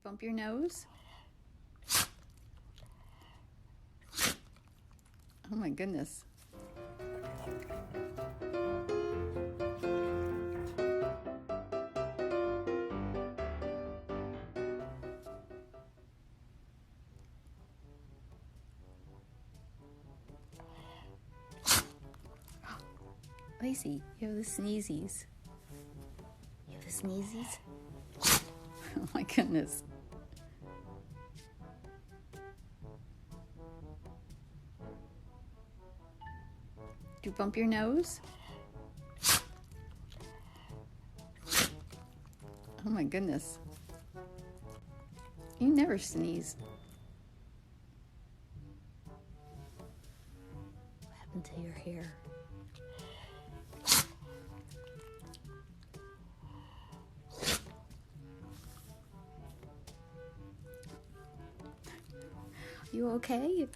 You bump your nose? Oh my goodness. Lacey, you have the sneezies. You have the sneezies? Oh my goodness. Do you bump your nose? Oh my goodness. You never sneeze. What happened to your hair? You okay? Is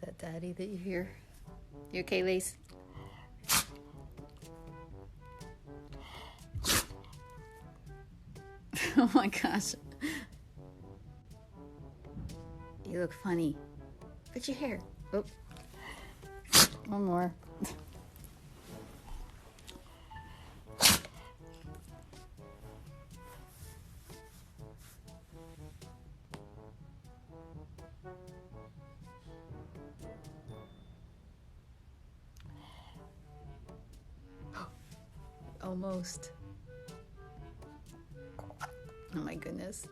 that Daddy that you hear? You okay, Lace? Oh my gosh. You look funny. Look at your hair. Oh. One more. Almost. Oh my goodness.